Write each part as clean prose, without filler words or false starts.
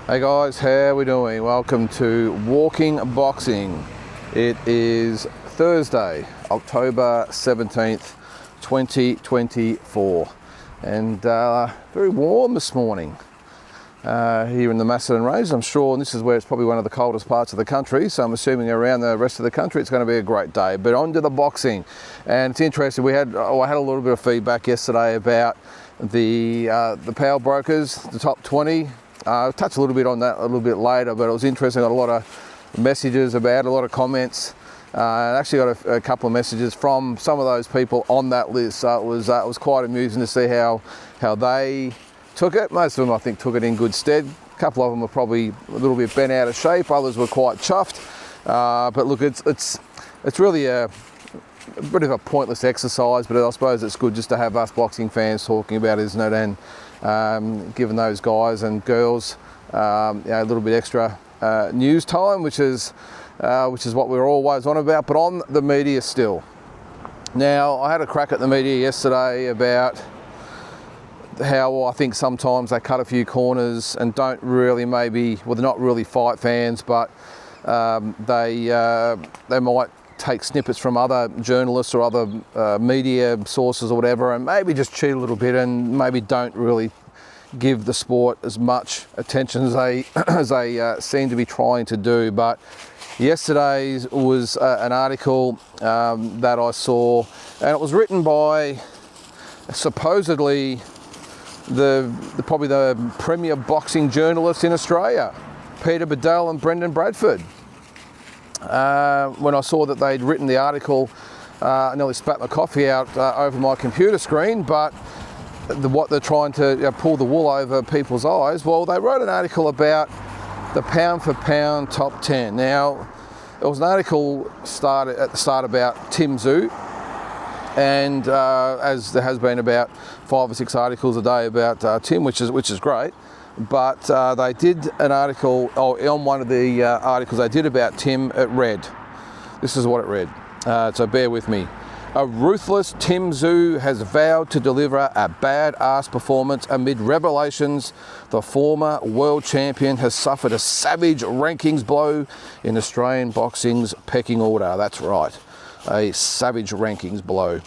Hey guys, how are we doing? Welcome to Walking Boxing. It is Thursday, October 17th, 2024, and very warm this morning here in the Macedon Range. I'm sure this is where it's probably one of the coldest parts of the country, so I'm assuming around the rest of the country it's going to be a great day. But on to the boxing, and it's interesting. I had a little bit of feedback yesterday about the power brokers, the top 20. I'll touch a little bit on that a little bit later, but it was interesting. I got a lot of messages about, a lot of comments. I actually got a couple of messages from some of those people on that list. So it was quite amusing to see how they took it. Most of them, I think, took it in good stead. A couple of them were probably a little bit bent out of shape. Others were quite chuffed. But look, it's really a bit of a pointless exercise, but I suppose it's good just to have us boxing fans talking about it, isn't it? And giving those guys and girls a little bit extra news time, which is what we're always on about, but on the media still. Now, I had a crack at the media yesterday about how I think sometimes they cut a few corners and don't really they're not really fight fans, but they might take snippets from other journalists or other media sources or whatever, and maybe just cheat a little bit and maybe don't really give the sport as much attention as they seem to be trying to do. But yesterday's was an article that I saw, and it was written by supposedly probably the premier boxing journalists in Australia, Peter Bedell and Brendan Bradford. When I saw that they'd written the article, I nearly spat my coffee out over my computer screen, but what they're trying to pull the wool over people's eyes, well, they wrote an article about the pound for pound top 10. Now, it was an article at the start about Tszyu, and as there has been about 5 or 6 articles a day about Tim, which is great. But they did an article, on one of the articles they did about Tim, it read, this is what it read, so bear with me. A ruthless Tszyu has vowed to deliver a badass performance amid revelations the former world champion has suffered a savage rankings blow in Australian boxing's pecking order. That's right, a savage rankings blow.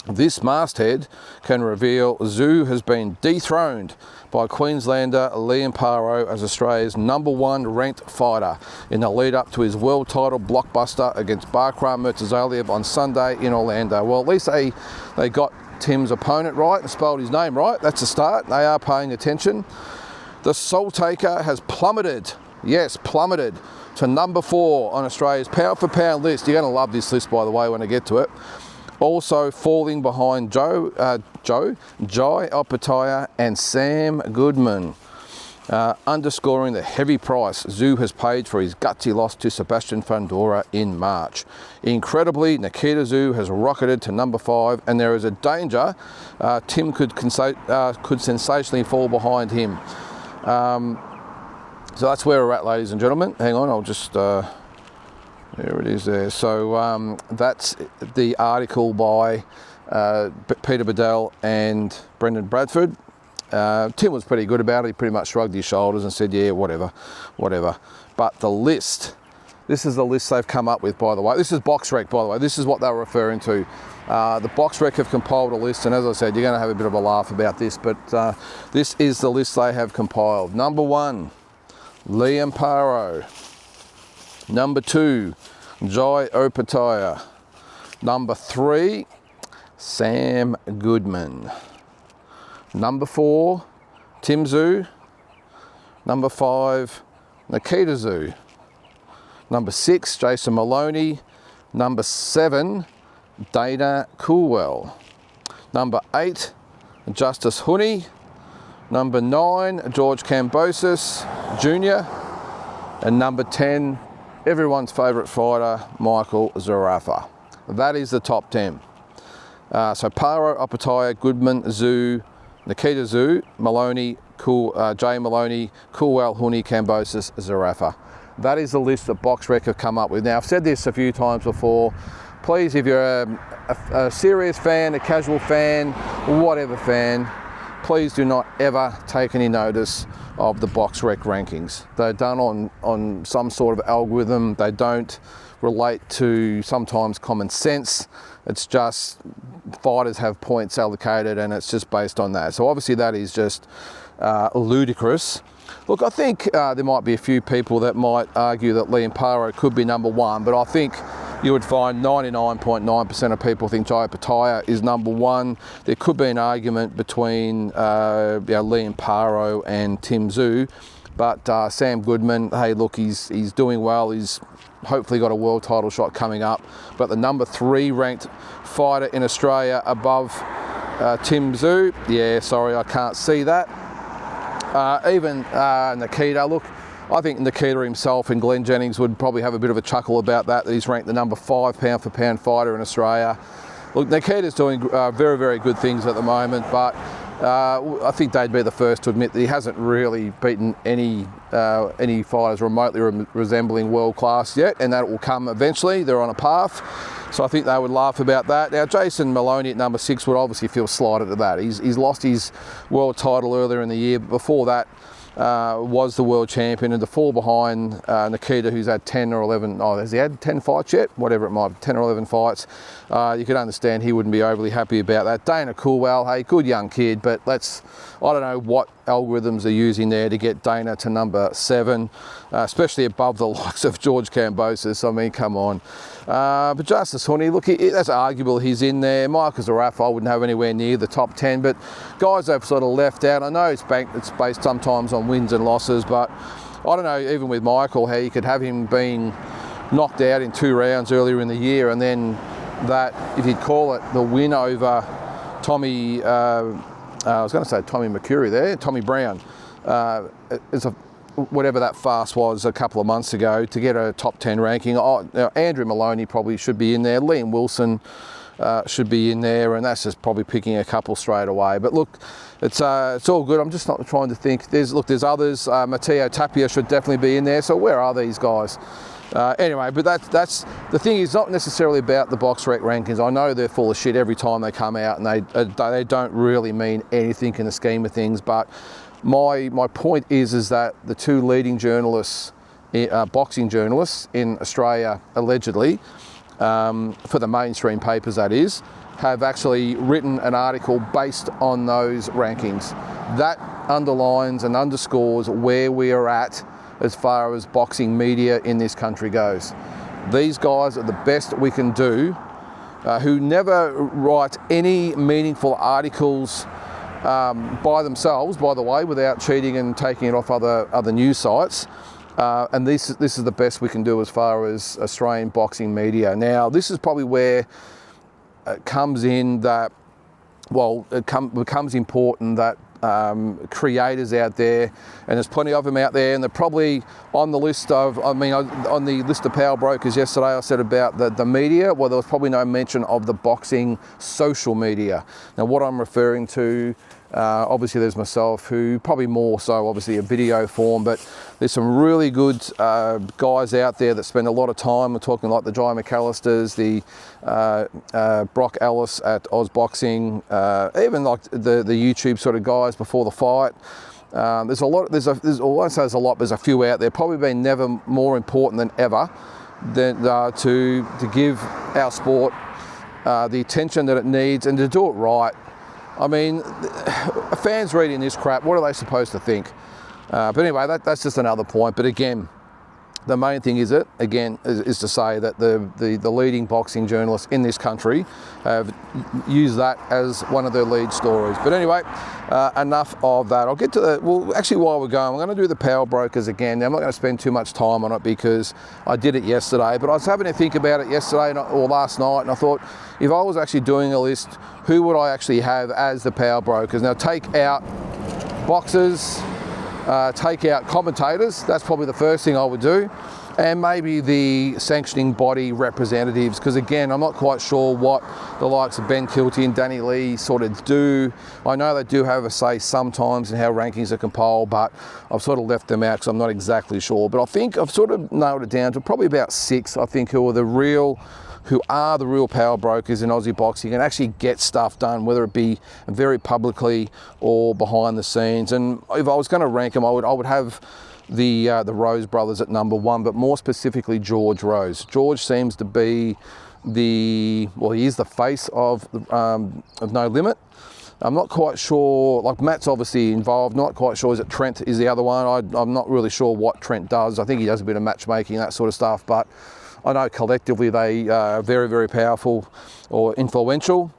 This masthead can reveal Tszyu has been dethroned by Queenslander Liam Paro as Australia's #1 ranked fighter in the lead up to his world title blockbuster against Bakram Murtazaliev on Sunday in Orlando. Well, at least they got Tim's opponent right and spelled his name right. That's a start. They are paying attention. The Soul Taker has plummeted to #4 on Australia's pound for pound list. You're going to love this list, by the way, when I get to it. Also falling behind Jai Opetaia and Sam Goodman, underscoring the heavy price Tszyu has paid for his gutsy loss to Sebastian Fundora in March. Incredibly, Nikita Tszyu has rocketed to #5, and there is a danger Tim could sensationally fall behind him. So that's where we're at, ladies and gentlemen. Hang on, I'll just... there it is there. So that's the article by Peter Bedell and Brendan Bradford. Tim was pretty good about it. He pretty much shrugged his shoulders and said, yeah, whatever. But the list, this is the list they've come up with, by the way. This is BoxRec, by the way. This is what they were referring to. The BoxRec have compiled a list, and as I said, you're going to have a bit of a laugh about this, but this is the list they have compiled. #1, Liam Paro. #2, Jai Opetaia. #3, Sam Goodman. #4, Tszyu. #5, Nikita Tszyu. #6, Jason Maloney. #7, Dana Coolwell. #8, Justice Huni. #9, George Kambosos Jr. And #10, everyone's favourite fighter, Michael Zarafa. That is the top 10. So Paro, Opetaia, Goodman, Tszyu, Nikita Tszyu, Maloney, Jay Maloney, Coolwell, Huni, Kambosos, Zarafa. That is the list that BoxRec have come up with. Now, I've said this a few times before. Please, if you're a serious fan, a casual fan, whatever fan, please do not ever take any notice of the BoxRec rankings. They're done on some sort of algorithm. They don't relate to sometimes common sense. It's just fighters have points allocated and it's just based on that. So obviously that is just ludicrous. Look, I think there might be a few people that might argue that Liam Paro could be number one, but I think you would find 99.9% of people think Jai Pataya is number one. There could be an argument between Liam Paro and Tszyu, but Sam Goodman, hey, look, he's doing well. He's hopefully got a world title shot coming up. But the number 3 ranked fighter in Australia above Tszyu, yeah, sorry, I can't see that. Even Nikita, look, I think Nikita himself and Glenn Jennings would probably have a bit of a chuckle about that he's ranked the number 5 pound for pound fighter in Australia. Look, Nikita's doing very, very good things at the moment, but I think they'd be the first to admit that he hasn't really beaten any fighters remotely resembling world class yet, and that will come eventually. They're on a path. So I think they would laugh about that. Now, Jason Maloney at number 6 would obviously feel slighted at that. He's lost his world title earlier in the year, but before that, was the world champion, and to fall behind Nikita, who's had 10 or 11, has he had 10 fights yet? Whatever it might be, 10 or 11 fights. You could understand he wouldn't be overly happy about that. Dana Coolwell, hey, good young kid, but I don't know what algorithms they're using there to get Dana to number 7, especially above the likes of George Kambosos. I mean, come on. But Justice Honey, look, that's arguable he's in there. Michael Zarafa, I wouldn't have anywhere near the top 10, but guys have sort of left out. I know it's based sometimes on wins and losses, but I don't know, even with Michael, how you could have him being knocked out in 2 rounds earlier in the year, and then that, if you'd call it the win over Tommy, I was going to say Tommy McCurry there, Tommy Brown, whatever that fast was a couple of months ago, to get a top 10 ranking. Andrew Maloney probably should be in there. Liam Wilson should be in there, and that's just probably picking a couple straight away. But look, it's all good. I'm just not trying to think. There's others. Matteo Tapia should definitely be in there. So where are these guys? Anyway, but that's the thing. Is not necessarily about the BoxRec rankings. I know they're full of shit every time they come out, and they don't really mean anything in the scheme of things. But my point is that the 2 leading journalists, boxing journalists in Australia, allegedly, for the mainstream papers that is, have actually written an article based on those rankings. That underlines and underscores where we are at as far as boxing media in this country goes. These guys are the best we can do, who never write any meaningful articles by themselves, by the way, without cheating and taking it off other news sites. And this is the best we can do as far as Australian boxing media. Now, this is probably where it comes in that, it becomes important that creators out there, and there's plenty of them out there, and they're probably on the list of, on the list of power brokers yesterday, I said about the media. Well, there was probably no mention of the boxing social media. Now, what I'm referring to, obviously there's myself, who probably more so obviously a video form, but there's some really good guys out there that spend a lot of time. We're talking like the Jai McAllisters, the Brock Ellis at Ozboxing, even like the YouTube sort of guys before the fight. There's a lot. There's a lot. There's a few out there. Probably been never more important than ever than to give our sport the attention that it needs, and to do it right. I mean, fans reading this crap, what are they supposed to think? But anyway, that's just another point. But again, the main thing is to say that the leading boxing journalists in this country have used that as one of their lead stories. But anyway, enough of that. I'll get to actually while we're going, I'm going to do the power brokers again. Now, I'm not going to spend too much time on it because I did it yesterday, but I was having to think about it yesterday or last night, and I thought, if I was actually doing a list, who would I actually have as the power brokers? Now, take out boxers, take out commentators. That's probably the first thing I would do. And maybe the sanctioning body representatives, because again, I'm not quite sure what the likes of Ben Kilty and Danny Lee sort of do. I know they do have a say sometimes in how rankings are compiled, but I've sort of left them out because I'm not exactly sure. But I think I've sort of nailed it down to probably about 6, I think, who are the real who are the real power brokers in Aussie boxing and actually get stuff done, whether it be very publicly or behind the scenes. And if I was going to rank them, I would have the Rose brothers at number 1, but more specifically George Rose. George seems to be he is the face of No Limit. I'm not quite sure, like Matt's obviously involved, not quite sure, is it Trent is the other one? I'm not really sure what Trent does. I think he does a bit of matchmaking, that sort of stuff, but I know collectively they are very, very powerful or influential.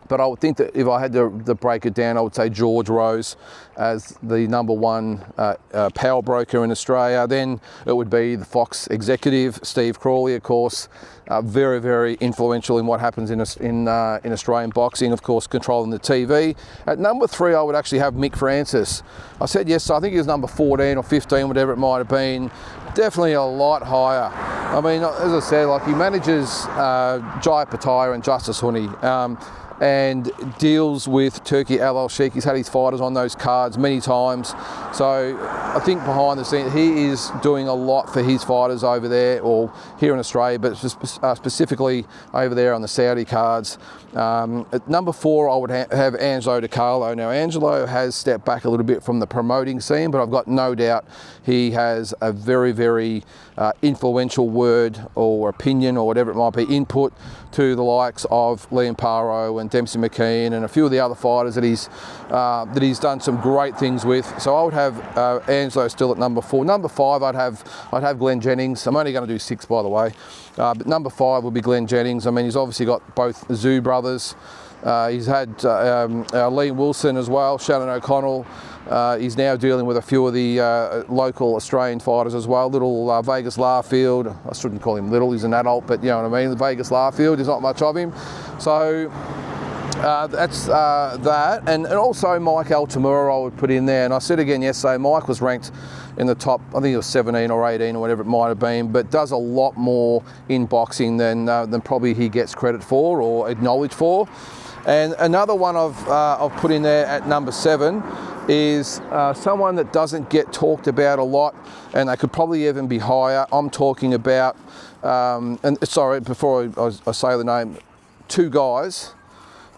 But I would think that if I had to break it down, I would say George Rose as the number 1 power broker in Australia. Then it would be the Fox executive, Steve Crawley, of course, very, very influential in what happens in Australian boxing, of course, controlling the TV. At number 3, I would actually have Mick Francis. I said yes, I think he was number 14 or 15, whatever it might have been. Definitely a lot higher. I mean, as I said, like he manages Jai Pataya and Justice Huni. And deals with Turki Al-Sheikh. He's had his fighters on those cards many times. So I think behind the scenes, he is doing a lot for his fighters over there, or here in Australia, but specifically over there on the Saudi cards. At number 4, I would have Angelo Di Carlo. Now, Angelo has stepped back a little bit from the promoting scene, but I've got no doubt he has a very, very influential word or opinion or whatever it might be, input to the likes of Liam Paro and Dempsey McKean and a few of the other fighters that he's done some great things with. So I would have Angelo still at number 4. Number 5, I'd have Glenn Jennings. I'm only going to do 6, by the way, but number 5 would be Glenn Jennings. I mean, he's obviously got both the Tszyu brothers. He's had Liam Wilson as well, Shannon O'Connell. He's now dealing with a few of the local Australian fighters as well. Little Vegas Larfield. I shouldn't call him little, he's an adult, but you know what I mean. Vegas Larfield, there's not much of him. So that's that. And also Mike Altamura I would put in there. And I said again yesterday, Mike was ranked in the top, I think it was 17 or 18 or whatever it might have been, but does a lot more in boxing than probably he gets credit for or acknowledged for. And another one I've put in there at number 7 is someone that doesn't get talked about a lot, and they could probably even be higher. I'm talking about, and sorry, before I say the name, 2 guys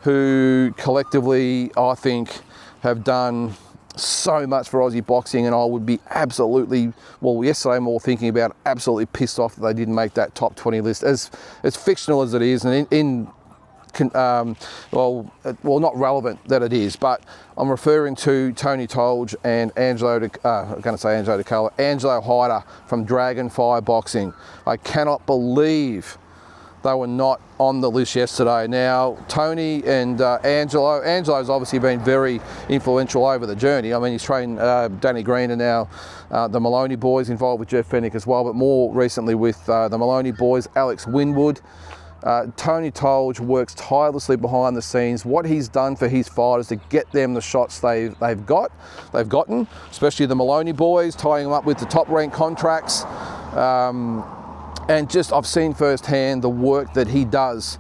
who collectively I think have done so much for Aussie boxing, and I would be absolutely, well, yesterday I'm all thinking about absolutely pissed off that they didn't make that top 20 list, as fictional as it is, and not relevant that it is, but I'm referring to Tony Tolge and Angelo Hyder from Dragonfire Boxing. I cannot believe they were not on the list yesterday. Now, Tony and Angelo's obviously been very influential over the journey. I mean, he's trained Danny Green and now the Maloney boys, involved with Jeff Fennick as well, but more recently with the Maloney boys, Alex Winwood. Tony Tolge works tirelessly behind the scenes. What he's done for his fighters to get them the shots they've gotten, especially the Maloney boys, tying them up with the top-ranked contracts. And just I've seen firsthand the work that he does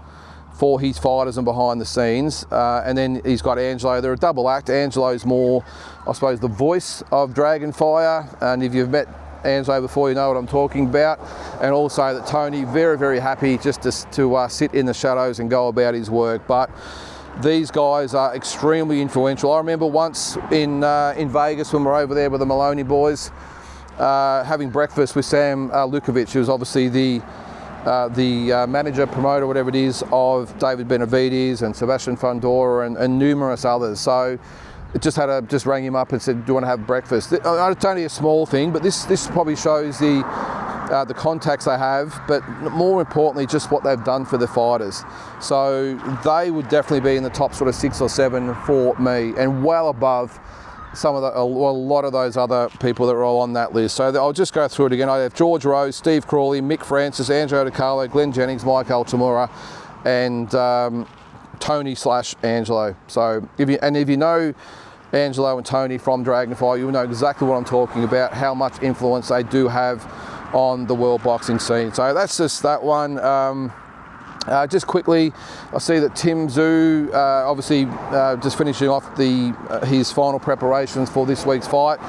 for his fighters and behind the scenes. And then he's got Angelo. They're a double act. Angelo's more, I suppose, the voice of Dragonfire. And if you've met Angelo before, you know what I'm talking about. And also that Tony, very, very happy just to sit in the shadows and go about his work. But these guys are extremely influential. I remember once in Vegas when we were over there with the Maloney boys, having breakfast with Sam Lukovic, who's obviously the manager, promoter, whatever it is, of David Benavides and Sebastian Fundora and numerous others. So it just rang him up and said, do you want to have breakfast? It's only a small thing, but this probably shows the contacts they have, but more importantly, just what they've done for the fighters. So they would definitely be in the top sort of 6 or 7 for me, and well above a lot of those other people that are all on that list. So I'll just go through it again. I have George Rose, Steve Crawley, Mick Francis, Angelo Di Carlo, Glenn Jennings, Mike Altamura, and Tony/Angelo. So if you know Angelo and Tony from Dragonfire, you'll know exactly what I'm talking about, how much influence they do have on the world boxing scene. So that's just that one. Just quickly, I see that Tim Tszyu, obviously just finishing off his final preparations for this week's fight.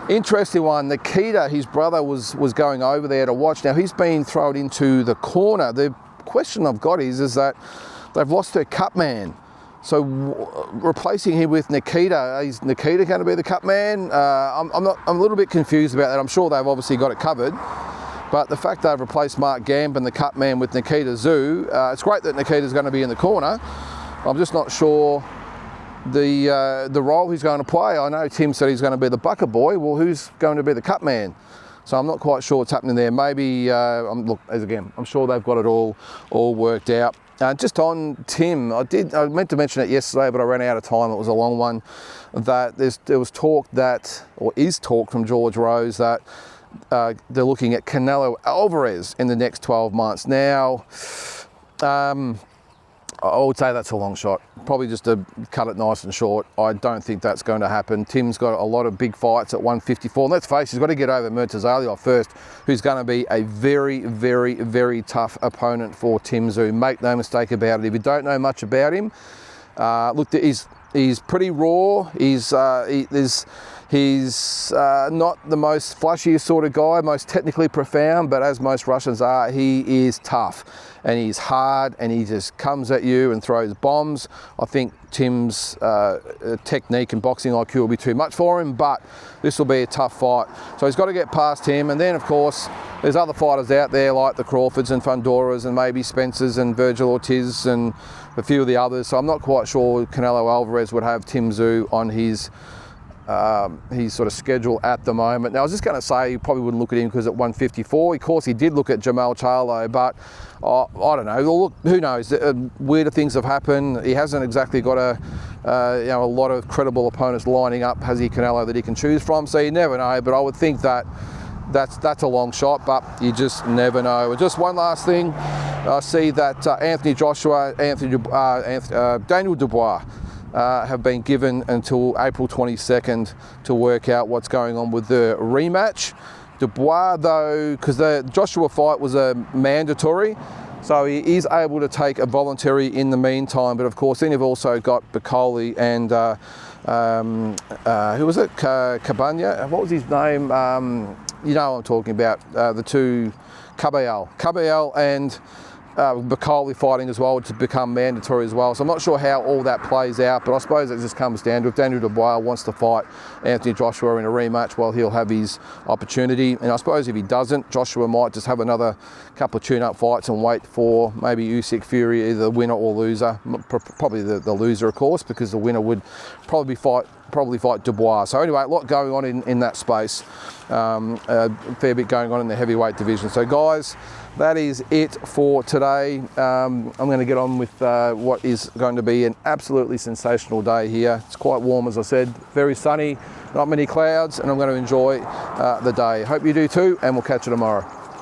Interesting one. Nikita, his brother, was going over there to watch. Now he's been thrown into the corner. They're question I've got is that they've lost their cup man. So replacing him with Nikita, is Nikita going to be the cup man? I'm a little bit confused about that. I'm sure they've obviously got it covered. But the fact they've replaced Mark Gambin, the cup man, with Nikita Tszyu, it's great that Nikita's going to be in the corner. I'm just not sure the role he's going to play. I know Tim said he's going to be the bucket boy. Well, who's going to be the cup man? So I'm not quite sure what's happening there. Maybe, look, as again, I'm sure they've got it all worked out. Just on Tim, I meant to mention it yesterday, but I ran out of time. It was a long one. That there was talk that, or is talk from George Rose that they're looking at Canelo Alvarez in the next 12 months. Now, I would say that's a long shot. Probably just to cut it nice and short. I don't think that's going to happen. Tim's got a lot of big fights at 154. And let's face it, he's got to get over Murtazalia first, who's going to be a very, very, very tough opponent for Tim Tszyu. Make no mistake about it. If you don't know much about him, look, he's pretty raw. He's not the most flashy sort of guy, most technically profound, but as most Russians are, he is tough and he's hard and he just comes at you and throws bombs. I think Tim's technique and boxing IQ will be too much for him, but this will be a tough fight. So he's got to get past him. And then, of course, there's other fighters out there like the Crawfords and Fundoras and maybe Spencers and Virgil Ortiz and a few of the others. So I'm not quite sure Canelo Alvarez would have Tim Tszyu on his sort of schedule at the moment. Now, I was just going to say you probably wouldn't look at him because at 154, of course, he did look at Jamal Charlo, but I don't know. Look, who knows? Weirder things have happened. He hasn't exactly got a lot of credible opponents lining up, has he, Canelo, that he can choose from? So you never know. But I would think that that's a long shot, but you just never know. And just one last thing, I see that Anthony Joshua, Daniel Dubois have been given until April 22nd to work out what's going on with the rematch. Dubois, though, because the Joshua fight was a mandatory, so he is able to take a voluntary in the meantime. But of course, then you've also got Bacoli and who was it? Cabana? What was his name? You know what I'm talking about. The two, Cabello and Bacoli fighting as well to become mandatory as well. So I'm not sure how all that plays out, but I suppose it just comes down to if Daniel Dubois wants to fight Anthony Joshua in a rematch, well, he'll have his opportunity. And I suppose if he doesn't, Joshua might just have another couple of tune-up fights and wait for maybe Usyk Fury, either the winner or loser. Probably the loser, of course, because the winner would probably fight Dubois. So anyway, a lot going on in that space. A fair bit going on in the heavyweight division. So guys, that is it for today. I'm going to get on with what is going to be an absolutely sensational day here. It's quite warm, as I said, very sunny, not many clouds, and I'm going to enjoy the day. Hope you do too, and we'll catch you tomorrow.